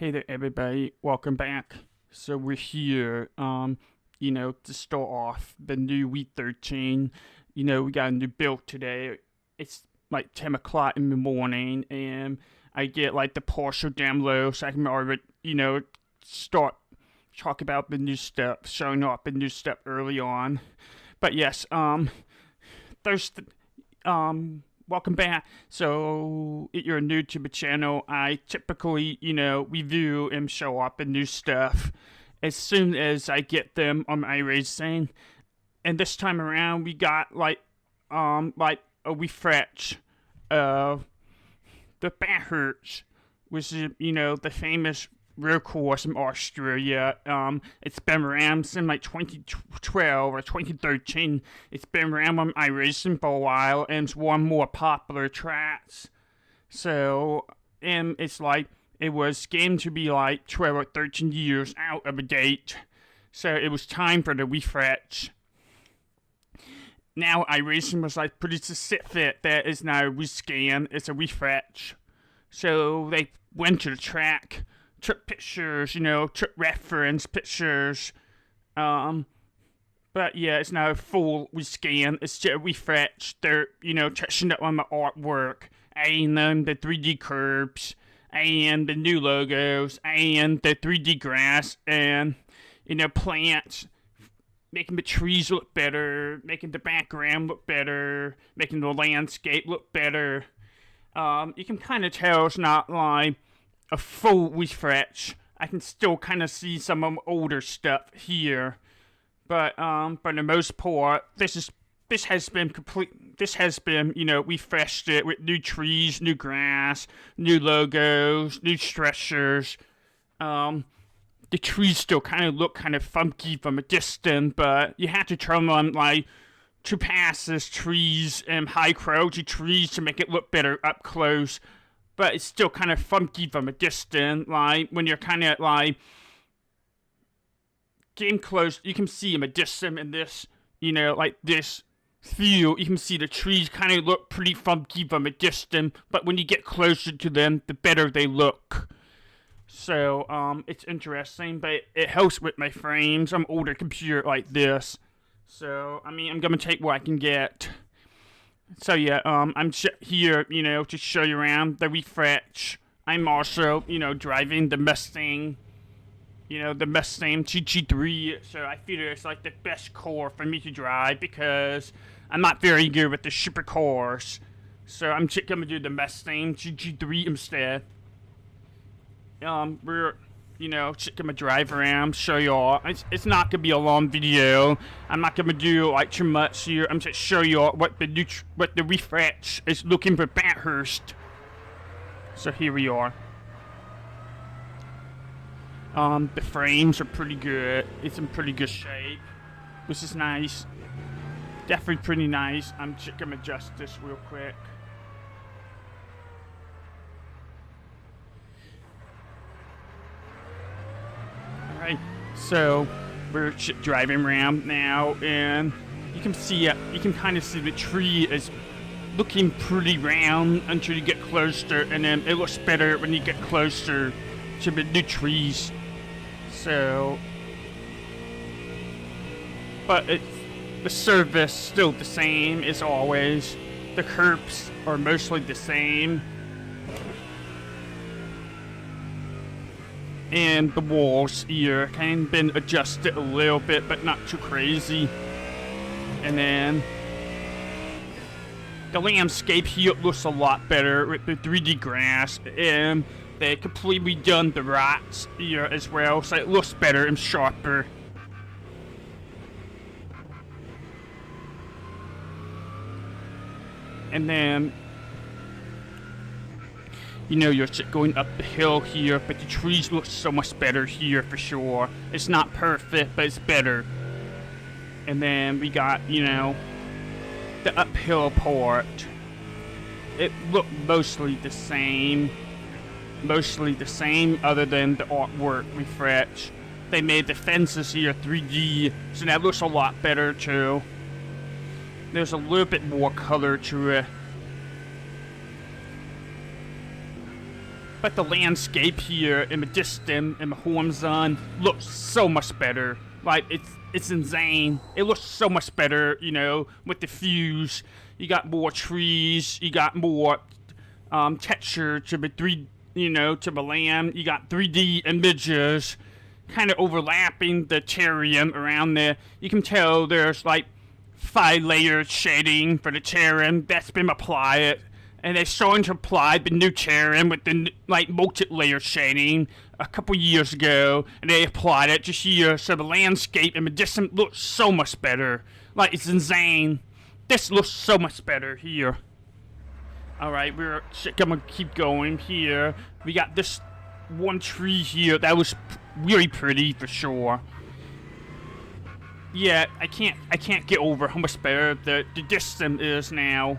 Hey there, everybody. Welcome back. So we're here, to start off the new week 13. We got a new build today. It's like 10 o'clock in the morning, and I get like the partial download, so I can already, start talk about the new stuff, showing off the new stuff early on. But yes, welcome back. So, if you're new to the channel, I typically, review and show off the new stuff as soon as I get them on iRacing. And this time around, we got like a refresh of the Bathurst, which is, the famous road course in Australia. It's been around since like 2012 or 2013. It's been around on iRacing for a while, and it's one more popular tracks. So, and it's like it was going to be like 12 or 13 years out of a date. So it was time for the refresh. Now iRacing was like pretty specific that it's not a rescan, it's a refresh. So they went to the track, took pictures, took reference pictures. But yeah, it's not a full rescan. It's just a refresh. They're, touching up on the artwork, adding them the 3D curves, and the new logos, and the 3D grass, and, plants, making the trees look better, making the background look better, making the landscape look better. You can kind of tell it's not like a full refresh. I can still kind of see some of the older stuff here, but for the most part, this has been refreshed it with new trees, new grass, new logos, new structures. The trees still kind of look kind of funky from a distance, but you have to turn on like to pass these trees and high quality trees to make it look better up close. But it's still kind of funky from a distance. Like when you're kind of like getting close, you can see in a distance in this, like this field, you can see the trees kind of look pretty funky from a distance. But when you get closer to them, the better they look. So it's interesting, but it helps with my frames. I'm older computer like this, so I mean I'm gonna take what I can get. So yeah, I'm here, to show you around the refresh. I'm also, driving the Mustang, the Mustang GT3. So I feel it's like the best car for me to drive because I'm not very good with the supercars. So I'm just gonna do the Mustang GT3 instead. We're, just gonna drive around, show y'all. It's not gonna be a long video. I'm not gonna do like too much here. I'm just show y'all what the refresh is looking for Bathurst. So here we are. The frames are pretty good. It's in pretty good shape, which is nice. Definitely pretty nice. I'm just gonna adjust this real quick. Alright, so we're driving around now, and you can see you can kind of see the tree is looking pretty round until you get closer, and then it looks better when you get closer to the new trees. So, but the surface still the same as always. The curbs are mostly the same. And the walls here kind of been adjusted a little bit, but not too crazy. And then the landscape here looks a lot better with the 3D grass, and they completely done the rocks here as well, so it looks better and sharper. And then you're going up the hill here, but the trees look so much better here for sure. It's not perfect, but it's better. And then we got, the uphill part. It looked mostly the same. Other than the artwork refresh. They made the fences here 3D, so that looks a lot better too. There's a little bit more color to it. But the landscape here in the distance, in the horizon, looks so much better. Like, it's insane. It looks so much better, you know, with the views. You got more trees, you got more texture to the to the land. You got 3D images kind of overlapping the terrain around there. You can tell there's like 5-layer shading for the terrain that's been applied, and they're starting to apply the new terrain with the like multi-layer shading a couple years ago, and they applied it just here, so the landscape and the distance looks so much better. Like, it's insane. This looks so much better here. Alright, we're gonna keep going here. We got this one tree here that was really pretty for sure. Yeah, I can't get over how much better the distance is now.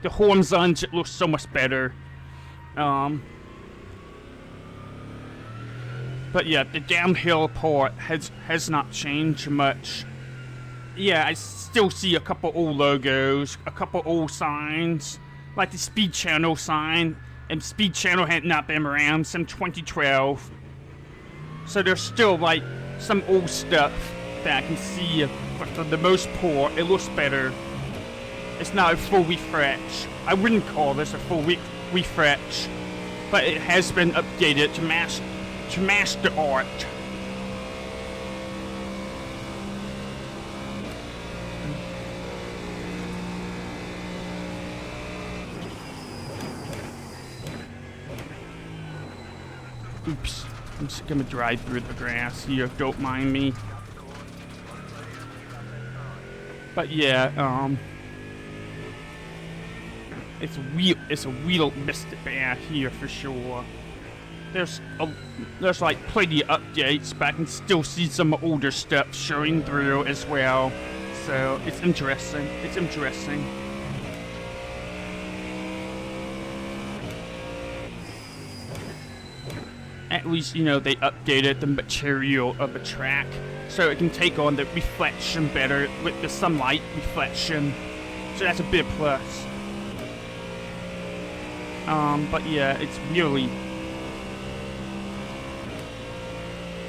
The horizons, it looks so much better. But yeah, the downhill part has not changed much. Yeah, I still see a couple old logos, a couple old signs, like the Speed Channel sign, and Speed Channel had not been around since 2012. So there's still like some old stuff that I can see, but for the most part, it looks better. It's not a full refresh. I wouldn't call this a full refresh, but it has been updated to match the art. Oops, I'm just gonna drive through the grass here, don't mind me. But yeah, it's a real mystic bear here for sure. There's like plenty of updates, but I can still see some older stuff showing through as well. So it's interesting. It's interesting. At least, you know, they updated the material of the track so it can take on the reflection better with the sunlight reflection. So that's a big plus. But yeah, it's really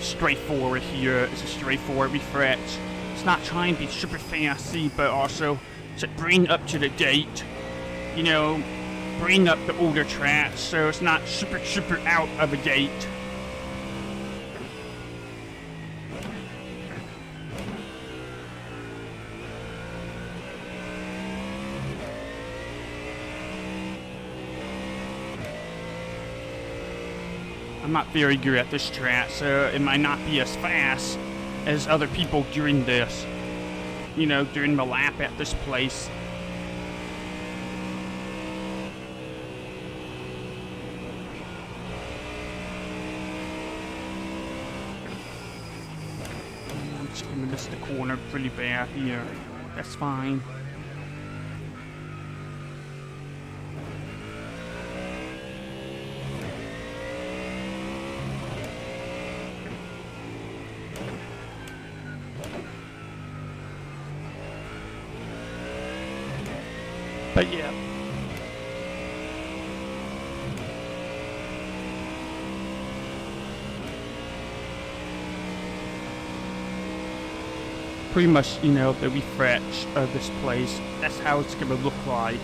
straightforward here. It's a straightforward refresh. It's not trying to be super fancy, but also to bring up to the date. You know, bring up the older tracks so it's not super out of a date. I'm not very good at this track, so it might not be as fast as other people during this. You know, during the lap at this place. I'm just gonna miss the corner pretty bad here. That's fine. But yeah. Pretty much, you know, the refresh of this place. That's how it's gonna look like.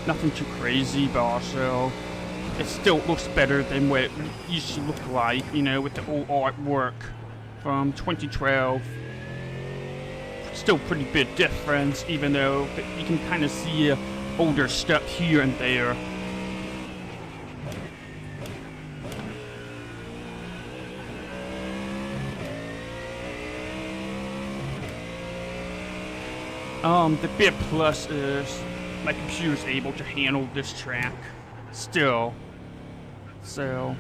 Nothing too crazy, but also it still looks better than what it used to look like, you know, with the old artwork from 2012. Still pretty big difference, even though you can kind of see older stuff here and there. The big plus is my computer's able to handle this track still. So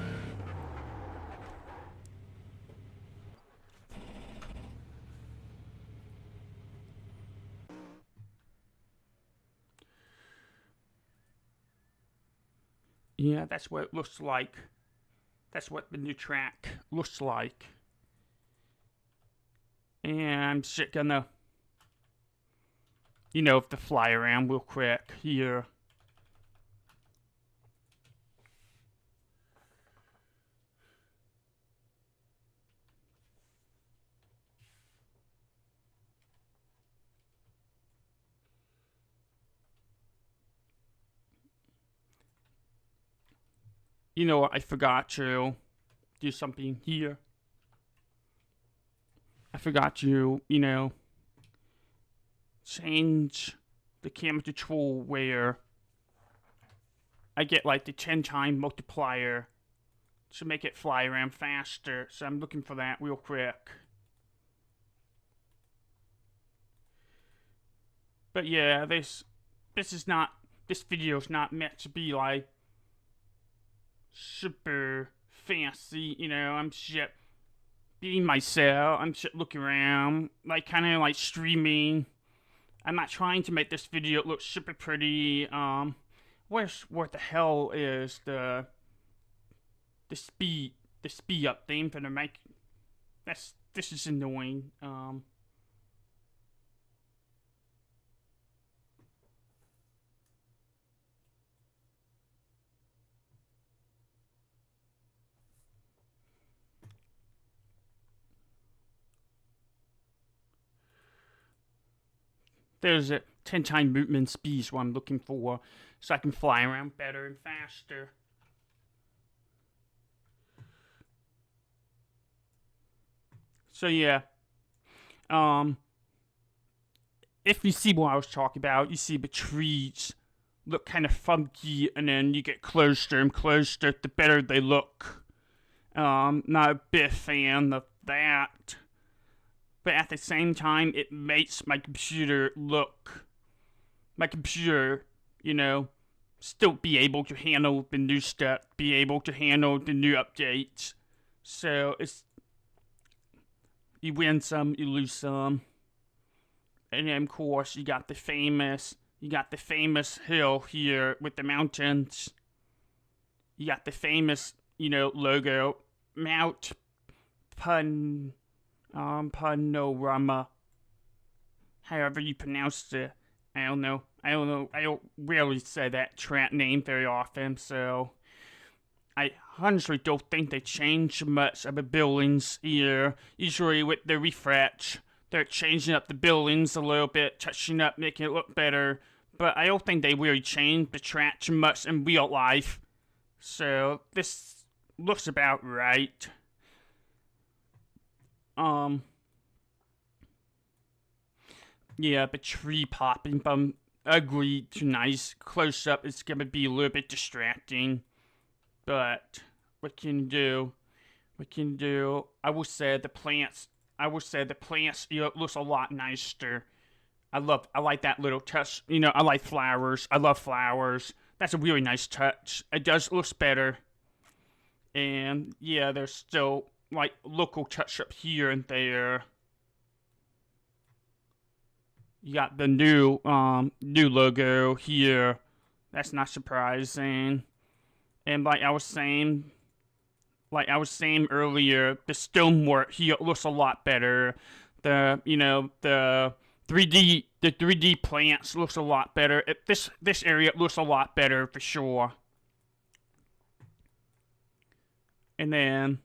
yeah, that's what it looks like. That's what the new track looks like. And I'm just gonna, you know, to fly around real quick here. You know what? I forgot to do something here. I forgot to, change the camera control where I get like the 10-time multiplier to make it fly around faster. So I'm looking for that real quick. But yeah, this video is not meant to be like super fancy, I'm just being myself. I'm just looking around, like kind of like streaming. I'm not trying to make this video look super pretty. What the hell is the speed up thing for the mic? This is annoying. There's a 10-time movement speed is what I'm looking for, so I can fly around better and faster. So yeah, if you see what I was talking about, you see the trees look kind of funky, and then you get closer and closer, the better they look. Not a big fan of that. But at the same time, it makes my computer, still be able to handle the new stuff, be able to handle the new updates. So you win some, you lose some. And then of course you got the famous hill here with the mountains. You got the famous, logo, Mount Panorama. However you pronounce it. I don't know. I don't really say that name very often, so I honestly don't think they change much of the buildings here. Usually with the refresh, they're changing up the buildings a little bit, touching up, making it look better. But I don't think they really change the track too much in real life. So this looks about right. Yeah, the tree popping from ugly to nice close up is gonna be a little bit distracting. But what can you do? I will say the plants looks a lot nicer. I like that little touch. I like flowers. I love flowers. That's a really nice touch. It does look better. And yeah, there's still like local touch up here and there. You got the new logo here. That's not surprising. And like I was saying earlier, the stonework here looks a lot better. The 3D plants looks a lot better. This area looks a lot better for sure. And then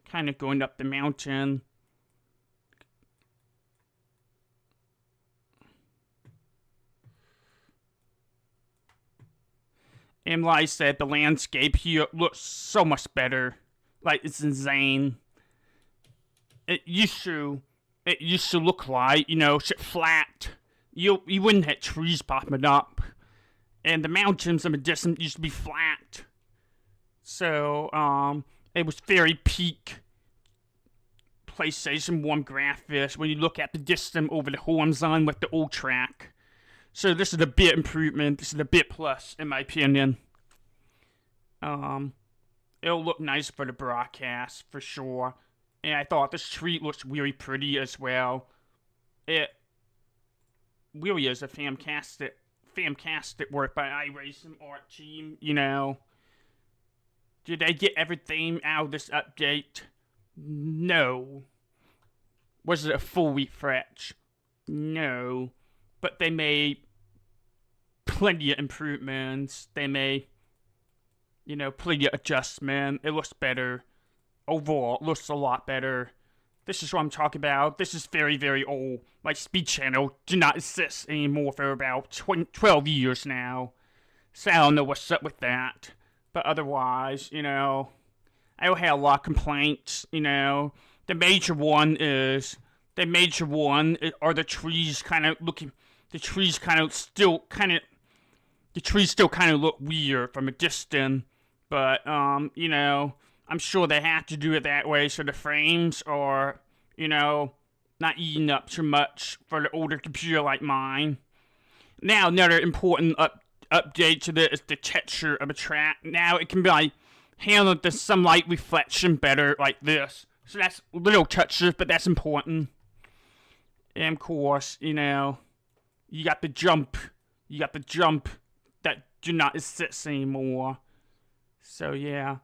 kind of going up the mountain. And like I said, the landscape here looks so much better. Like, it's insane. It used to look like, shit flat. You wouldn't have trees popping up. And the mountains in the distance used to be flat. So, it was very peak PlayStation 1 graphics when you look at the distance over the horizon with the old track. So this is a bit improvement. This is a bit plus, in my opinion. It'll look nice for the broadcast, for sure. And I thought this tree looks really pretty as well. It really is a fantastic work by iRacing art team, Did they get everything out of this update? No. Was it a full refresh? No. But they made plenty of improvements. They made, plenty of adjustment. It looks better. Overall, it looks a lot better. This is what I'm talking about. This is very, very old. My speed channel do not exist anymore for about 12 years now. So I don't know what's up with that. But otherwise, I don't have a lot of complaints. The major one are the trees kind of looking. The trees still kind of look weird from a distance. But I'm sure they have to do it that way so the frames are, not eating up too much for the older computer like mine. Now, another important update to this is the texture of a track. Now it can be handle the sunlight reflection better like this. So that's little touches, but that's important. And of course, you got the jump that do not exist anymore. So yeah.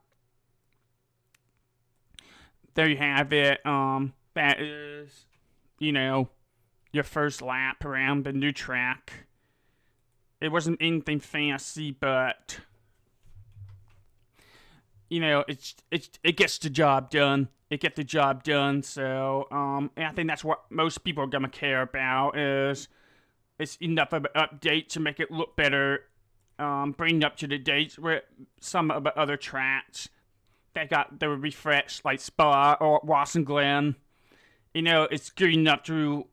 There you have it. That is, your first lap around the new track. It wasn't anything fancy, but it gets the job done. It gets the job done. So and I think that's what most people are gonna care about is it's enough of an update to make it look better. Bring up to the dates with some of the other tracks that were refreshed, like Spa or Ross and Glen. It's good enough to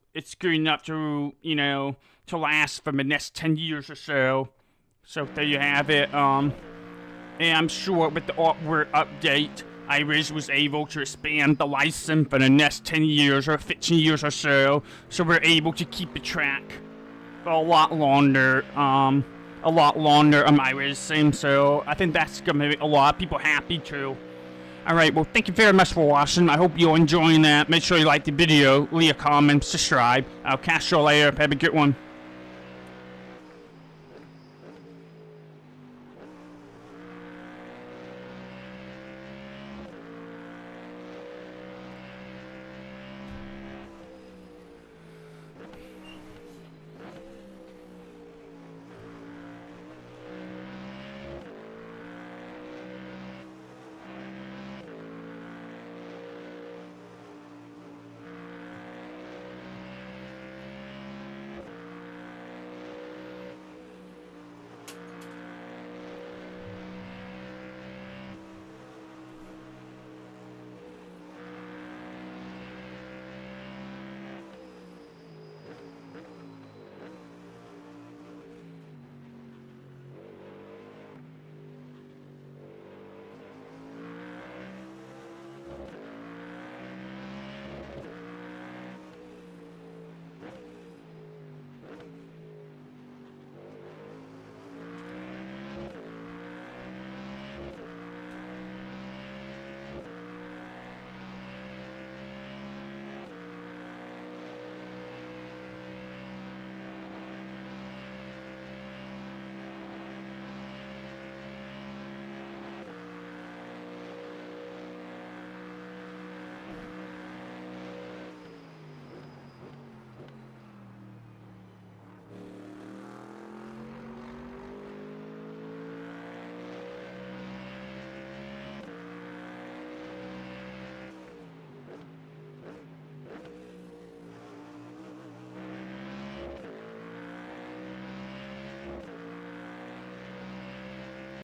to last for the next 10 years or so. So there you have it. And I'm sure with the hardware update, iRacing was able to expand the license for the next 10 years or 15 years or so. So we're able to keep the track for a lot longer on iRacing. So I think that's going to make a lot of people happy too. Alright, well, thank you very much for watching. I hope you're enjoying that. Make sure you like the video, leave a comment, subscribe. I'll catch you later. Have a good one.